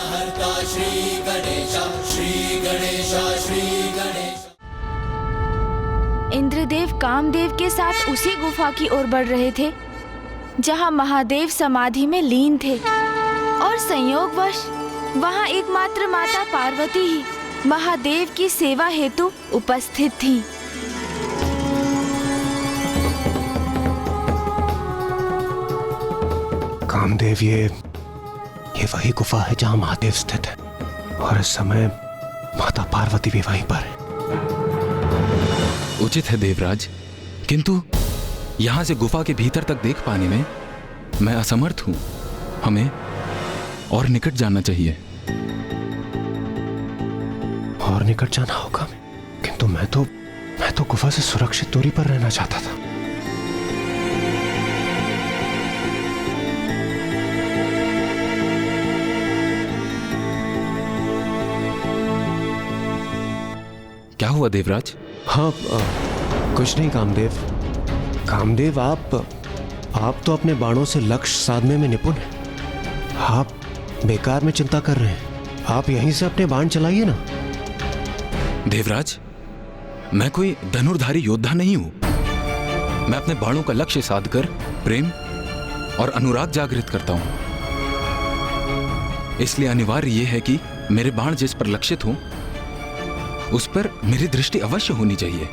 विघ्नहर्ता श्री गणेश, श्री गणेश, श्री गणेश। इंद्रदेव कामदेव के साथ उसी गुफा की ओर बढ़ रहे थे जहां महादेव समाधि में लीन थे, और संयोगवश वहां एकमात्र माता पार्वती ही महादेव की सेवा हेतु उपस्थित थी। कामदेव, ये वही गुफा है जहां महादेव स्थित है, और इस समय माता पार्वती भी वहीं पर है। उचित है देवराज, किंतु यहां से गुफा के भीतर तक देख पाने में मैं असमर्थ हूं। हमें और निकट जाना चाहिए। और निकट जाना होगा, किंतु मैं तो गुफा से सुरक्षित दूरी पर रहना चाहता था। क्या हुआ देवराज? हाँ, कुछ नहीं कामदेव। कामदेव, आप तो अपने बाणों से लक्ष्य साधने में निपुण हैं। आप बेकार में चिंता कर रहे हैं। आप यहीं से अपने बाण चलाइए ना। देवराज, मैं कोई धनुर्धारी योद्धा नहीं हूं। मैं अपने बाणों का लक्ष्य साधकर प्रेम और अनुराग जागृत करता हूं। इसलिए अनिवार्य यह है कि मेरे बाण जिस पर लक्षित हो उस पर मेरी दृष्टि अवश्य होनी चाहिए।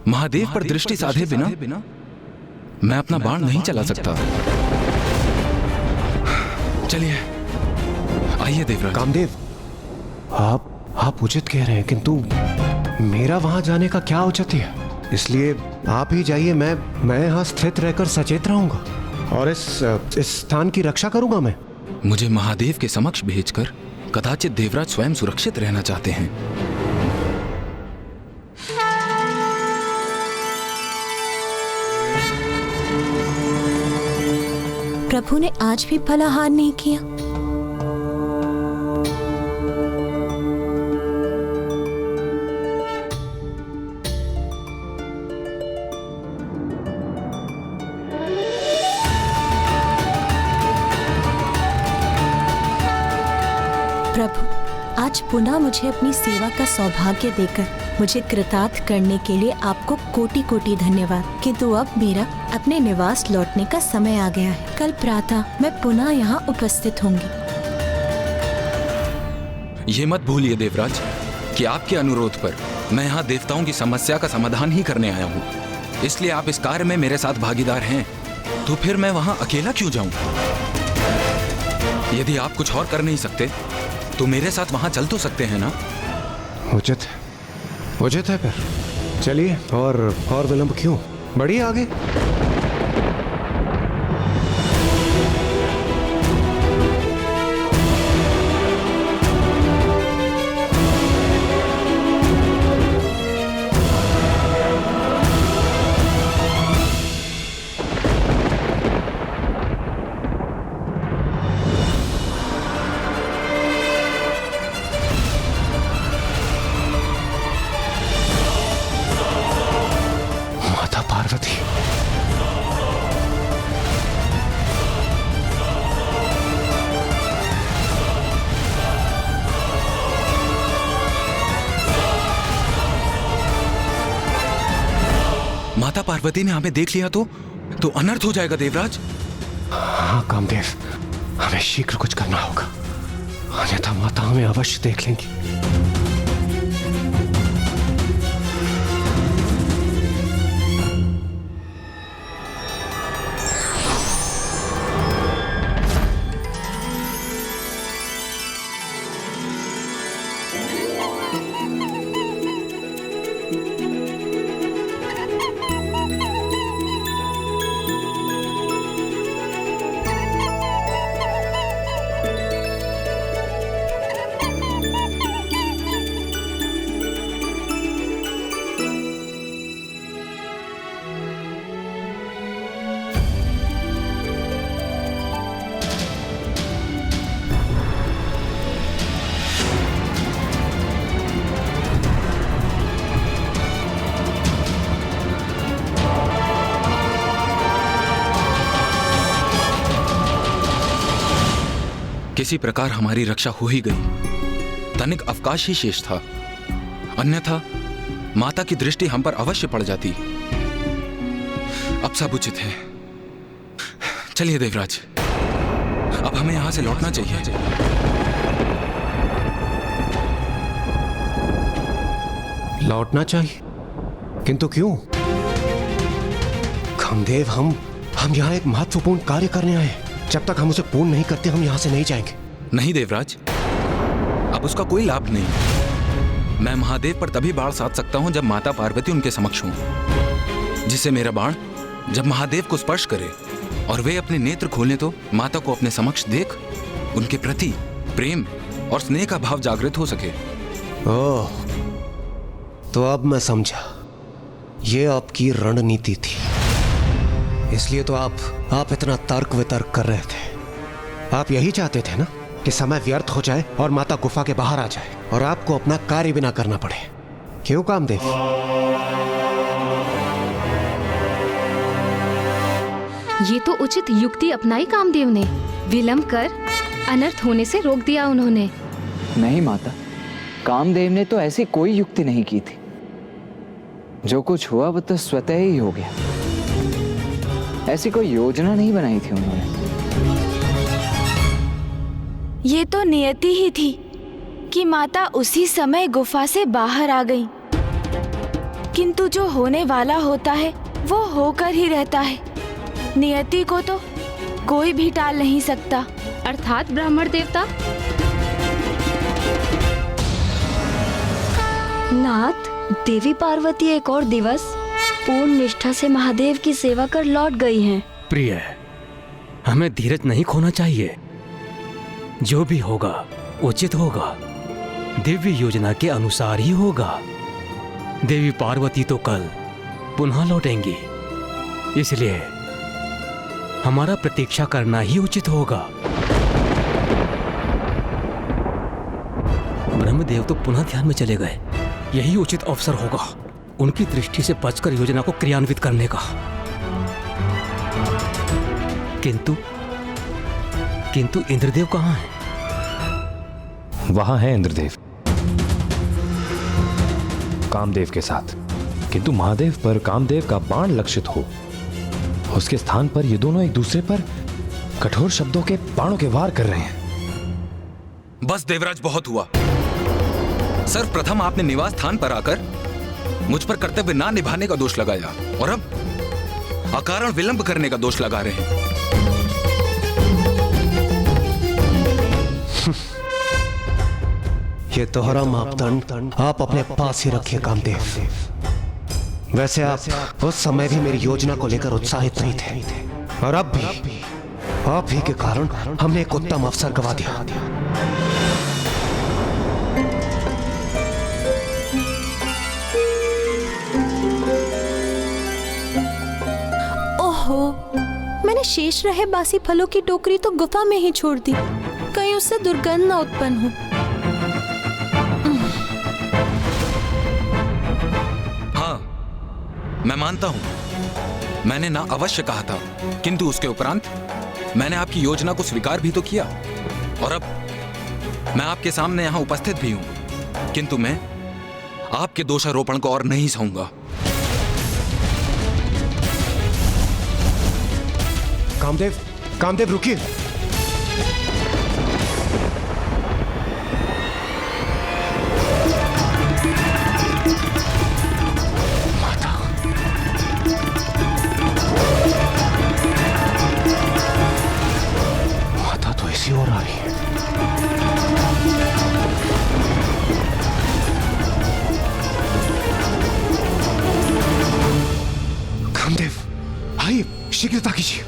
महादेव पर दृष्टि साधे बिना मैं अपना बाण नहीं चला सकता। चलिए, आइए देवराज। कामदेव, आप उचित कह रहे हैं, किंतु मेरा वहां जाने का क्या औचित्य है? इसलिए आप ही जाइए। मैं यहां स्थित रहकर सचेत रहूंगा और इस स्थान की रक्षा करूंगा। मैं मुझे महादेव के समक्ष भेजकर कदाचित देवराज स्वयं सुरक्षित रहना चाहते हैं। प्रभु ने आज भी फलाहार नहीं किया। प्रभु, आज पुनः मुझे अपनी सेवा का सौभाग्य देकर मुझे कृतार्थ करने के लिए आपको कोटि कोटि धन्यवाद। किंतु अब मेरा अपने निवास लौटने का समय आ गया है। कल प्रातः मैं पुनः यहाँ उपस्थित होंगी। ये मत भूलिए देवराज कि आपके अनुरोध पर मैं यहाँ देवताओं की समस्या का समाधान ही करने आया हूँ। इसलिए आप इस कार्य में मेरे साथ भागीदार हैं, तो फिर मैं वहाँ अकेला क्यों जाऊँ? यदि आप कुछ और कर नहीं सकते तो मेरे साथ वहां चल तो सकते हैं ना? उचित है फिर चलिए। और विलंब क्यों, बढ़िए आगे। पार्वती, माता पार्वती ने हमें देख लिया तो अनर्थ हो जाएगा देवराज। हाँ कामदेव, हमें शीघ्र कुछ करना होगा, अन्यथा माता हमें अवश्य देख लेंगी। किसी प्रकार हमारी रक्षा हो ही गई। तनिक अवकाश ही शेष था, अन्यथा माता की दृष्टि हम पर अवश्य पड़ जाती। अब सब उचित है। चलिए देवराज, अब हमें यहां से लौटना चाहिए। लौटना चाहिए? किंतु क्यों? कामदेव, हम यहाँ एक महत्वपूर्ण कार्य करने आए हैं। जब तक हम उसे पूर्ण नहीं करते, हम यहाँ से नहीं जाएंगे। नहीं देवराज, अब उसका कोई लाभ नहीं। मैं महादेव पर तभी बाण साध सकता हूं जब माता पार्वती उनके समक्ष हों, जिससे मेरा बाण जब महादेव को स्पर्श करे और वे अपने नेत्र खोलें तो माता को अपने समक्ष देख उनके प्रति प्रेम और स्नेह का भाव जागृत हो सके। ओह, तो अब मैं समझा, ये आपकी रणनीति थी। इसलिए तो आप इतना तर्क वितर्क कर रहे थे। आप यही चाहते थे ना कि समय व्यर्थ हो जाए और माता गुफा के बाहर आ जाए और आपको अपना कार्य भी ना करना पड़े। क्यों कामदेव? ये तो उचित युक्ति अपनाई कामदेव ने। विलंब कर अनर्थ होने से रोक दिया उन्होंने। नहीं माता, कामदेव ने तो ऐसी कोई युक्ति नहीं की थी। जो कुछ हुआ वो तो स्वतः ही हो गया। ऐसी कोई योजना नहीं बनाई थी उन्होंने। ये तो नियति ही थी कि माता उसी समय गुफा से बाहर आ गई। किंतु जो होने वाला होता है वो होकर ही रहता है। नियति को तो कोई भी टाल नहीं सकता। अर्थात ब्राह्मण देवता। नाथ, देवी पार्वती एक और दिवस पूर्ण निष्ठा से महादेव की सेवा कर लौट गई हैं। प्रिय, हमें धीरज नहीं खोना चाहिए। जो भी होगा उचित होगा, दिव्य योजना के अनुसार ही होगा। देवी पार्वती तो कल पुनः लौटेंगी, इसलिए हमारा प्रतीक्षा करना ही उचित होगा। ब्रह्मदेव तो पुनः ध्यान में चले गए। यही उचित अवसर होगा उनकी दृष्टि से बचकर योजना को क्रियान्वित करने का। किंतु इंद्रदेव कहाँ हैं? वहां है इंद्रदेव, कामदेव के साथ। किंतु महादेव पर कामदेव का बाण लक्षित हो, उसके स्थान पर ये दोनों एक दूसरे पर कठोर शब्दों के बाणों के वार कर रहे हैं। बस देवराज, बहुत हुआ। सर्वप्रथम आपने निवास स्थान पर आकर मुझ पर कर्तव्य ना निभाने का दोष लगाया और अब अकारण विलंब करने का दोष लगा रहे हैं। ये दोहरा मापदंड आप अपने पास ही रखिए कामदेव। वैसे आप उस समय भी मेरी योजना को लेकर उत्साहित नहीं थे और अब भी आप ही के कारण हमने एक उत्तम अवसर गंवा दिया। ओहो, मैंने शेष रहे बासी फलों की टोकरी तो गुफा में ही छोड़ दी। कहीं उससे दुर्गंध न उत्पन्न हो। मैं मानता हूं, मैंने ना अवश्य कहा था, किंतु उसके उपरांत मैंने आपकी योजना को स्वीकार भी तो किया और अब मैं आपके सामने यहां उपस्थित भी हूं, किंतु मैं आपके दोषारोपण को और नहीं सहूंगा। कामदेव रुकिए। और आ रही है। कामदेव, आइए, शीघ्रता कीजिए।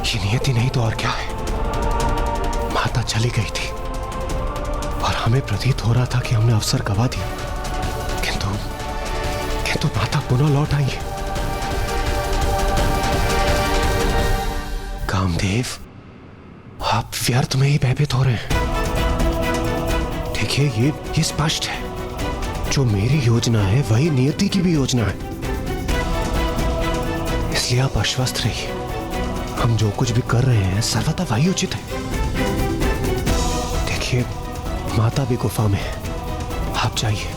ये नियति नहीं तो और क्या है। माता चली गई थी और हमें प्रतीत हो रहा था कि हमने अवसर गंवा दिया। पुनः लौट आइए। कामदेव, आप व्यर्थ में ही भयभीत हो रहे हैं। देखिए, ये स्पष्ट है, जो मेरी योजना है वही नियति की भी योजना है। इसलिए आप आश्वस्त रहिए, हम जो कुछ भी कर रहे हैं सर्वथा वही उचित है। देखिए, माता भी गुफा में है, आप जाइए।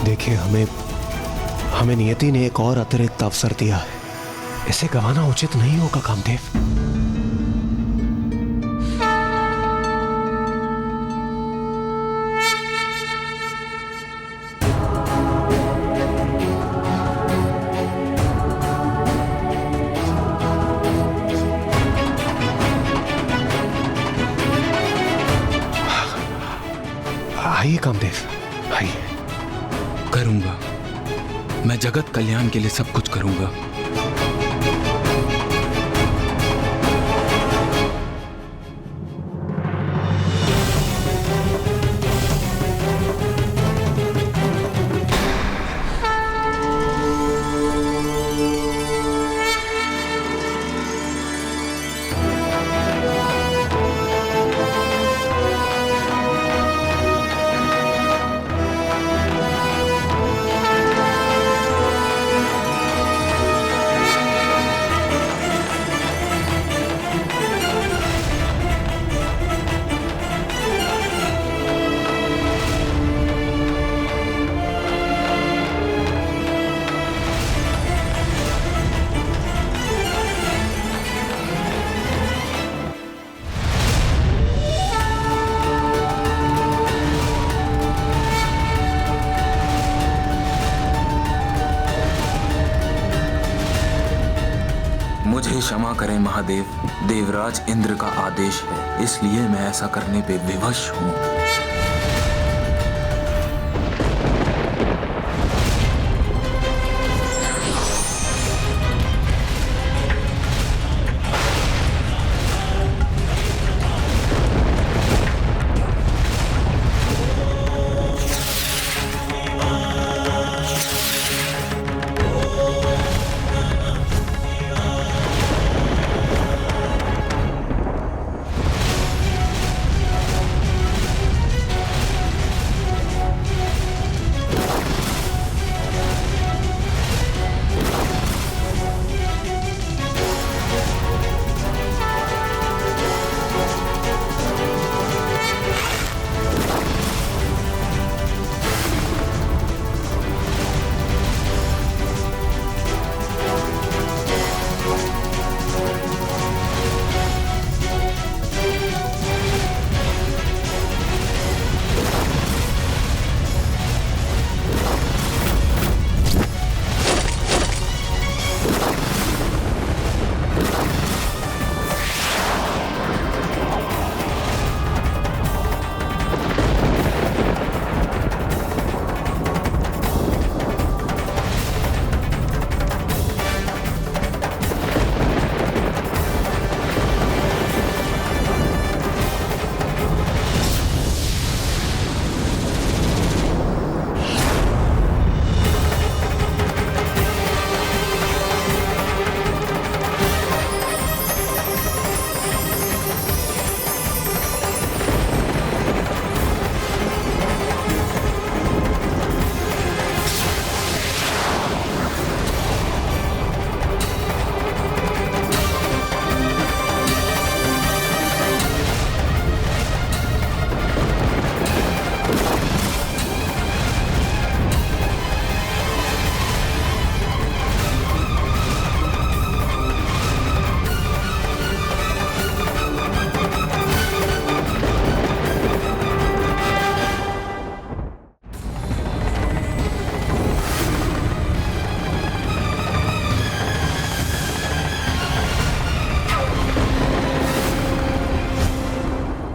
देखिए, हमें नियति ने एक और अतिरिक्त अवसर दिया है, इसे गंवाना उचित नहीं होगा कामदेव। आइए कामदेव, आइए। करूंगा, मैं जगत कल्याण के लिए सब कुछ करूंगा। मुझे क्षमा करें महादेव, देवराज इंद्र का आदेश है, इसलिए मैं ऐसा करने पे विवश हूँ।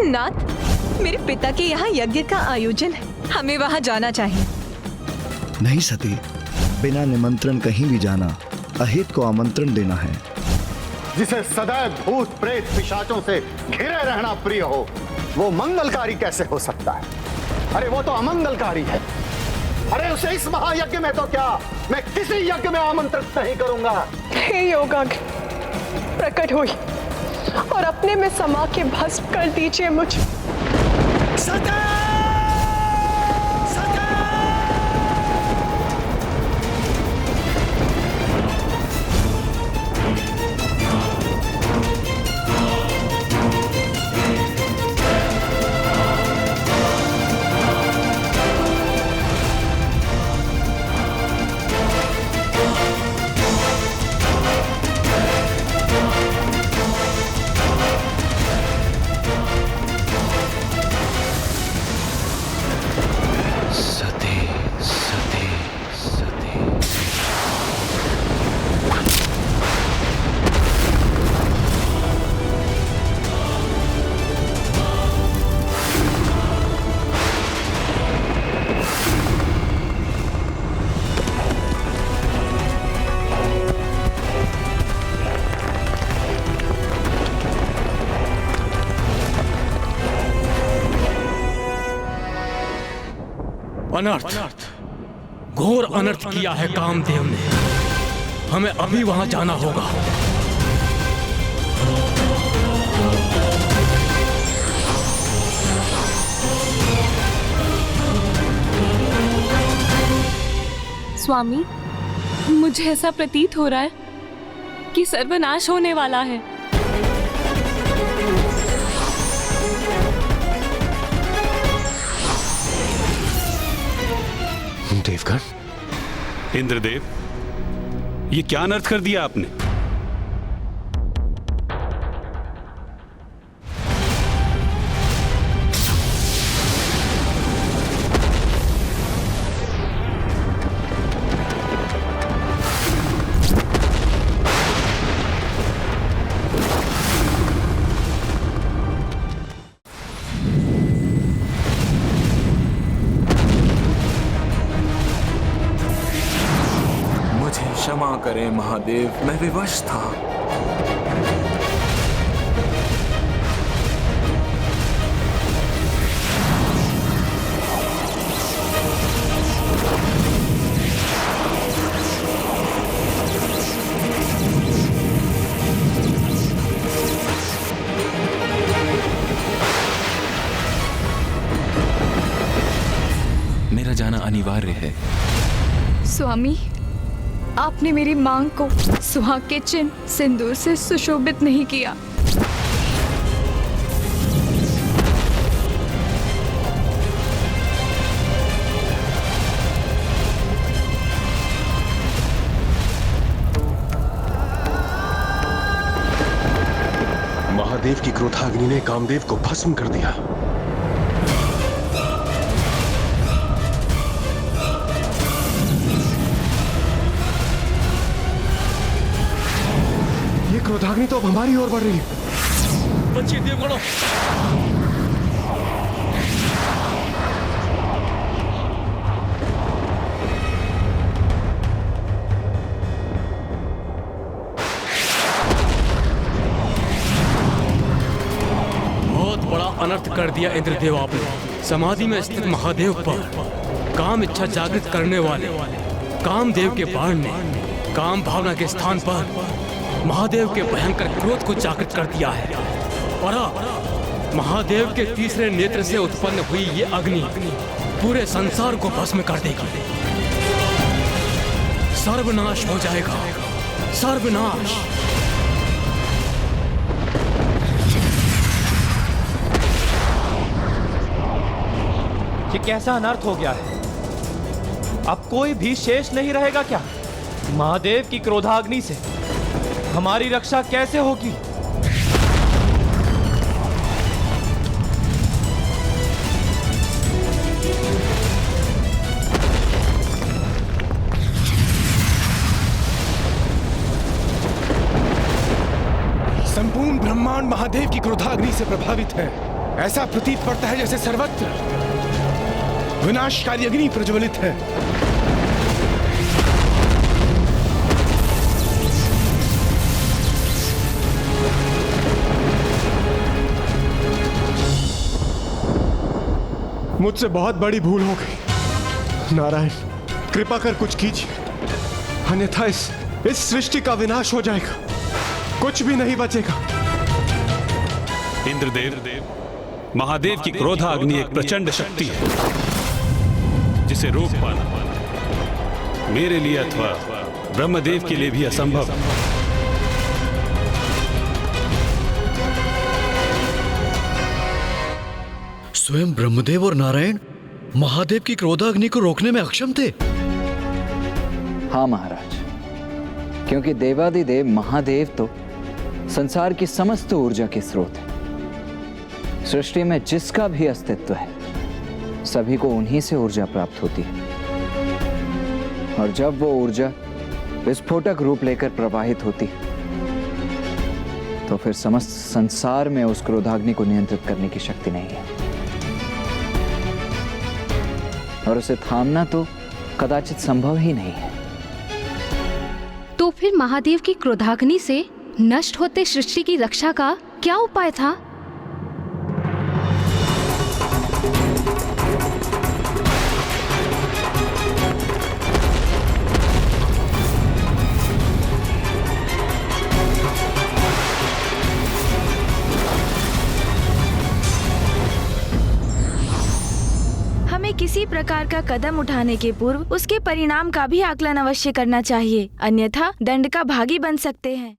नाथ, मेरे पिता के यहाँ यज्ञ का आयोजन है, हमें वहाँ जाना चाहिए। नहीं सती, बिना निमंत्रण कहीं भी जाना अहित को आमंत्रण देना है। जिसे सदैव भूत प्रेत पिशाचों से घिरे रहना प्रिय हो, वो मंगलकारी कैसे हो सकता है? अरे वो तो अमंगलकारी है। अरे उसे इस महायज्ञ में तो क्या, मैं किसी यज्ञ में आमंत्रित नहीं करूंगा। हे योगाग्नि, प्रकट हुई और अपने में समा के भस्म कर दीजिए मुझे। अनर्थ, घोर अनर्थ किया है कामदेव ने। हमें अभी वहां जाना होगा। स्वामी, मुझे ऐसा प्रतीत हो रहा है कि सर्वनाश होने वाला है। देवगण, इंद्रदेव, ये क्या अनर्थ कर दिया आपने? क्षमा करें महादेव, मैं विवश था। मेरा जाना अनिवार्य है। स्वामी, आपने मेरी मांग को सुहाग के चिन्ह सिंदूर से सुशोभित नहीं किया। महादेव की क्रोधाग्नि ने कामदेव को भस्म कर दिया। क्रोधाग्नि तो अब हमारी ओर बढ़ रही है। बचिए देवगणों। बहुत बड़ा अनर्थ कर दिया इंद्रदेव आपने। समाधि में स्थित महादेव पर काम इच्छा जागृत करने वाले कामदेव के बाण ने काम भावना के स्थान पर महादेव के भयंकर क्रोध को जागृत कर दिया है। और महादेव के तीसरे नेत्र से उत्पन्न हुई ये अग्नि पूरे संसार को भस्म कर देगी। सर्वनाश हो जाएगा, सर्वनाश। ये कैसा अनर्थ हो गया है? अब कोई भी शेष नहीं रहेगा क्या? महादेव की क्रोधाग्नि से हमारी रक्षा कैसे होगी? संपूर्ण ब्रह्मांड महादेव की क्रोधाग्नि से प्रभावित है। ऐसा प्रतीत पड़ता है जैसे सर्वत्र विनाशकारी अग्नि प्रज्वलित है। मुझसे बहुत बड़ी भूल हो गई। नारायण, कृपा कर कुछ कीजिए, अन्यथा इस सृष्टि का विनाश हो जाएगा, कुछ भी नहीं बचेगा। इंद्रदेव, महादेव की क्रोधाग्नि एक प्रचंड शक्ति है जिसे रोक पाना मेरे लिए अथवा ब्रह्मदेव के लिए भी असंभव है। स्वयं ब्रह्मदेव और नारायण महादेव की क्रोधाग्नि को रोकने में अक्षम थे। हाँ महाराज, क्योंकि देवादिदेव महादेव तो संसार की समस्त ऊर्जा के स्रोत है। सृष्टि में जिसका भी अस्तित्व है सभी को उन्हीं से ऊर्जा प्राप्त होती है, और जब वो ऊर्जा विस्फोटक रूप लेकर प्रवाहित होती है तो फिर समस्त संसार में उस क्रोधाग्नि को नियंत्रित करने की शक्ति नहीं है, और उसे थामना तो कदाचित संभव ही नहीं है। तो फिर महादेव की क्रोधाग्नि से नष्ट होते सृष्टि की रक्षा का क्या उपाय था? हमें किसी प्रकार का कदम उठाने के पूर्व उसके परिणाम का भी आकलन अवश्य करना चाहिए, अन्यथा दंड का भागी बन सकते हैं।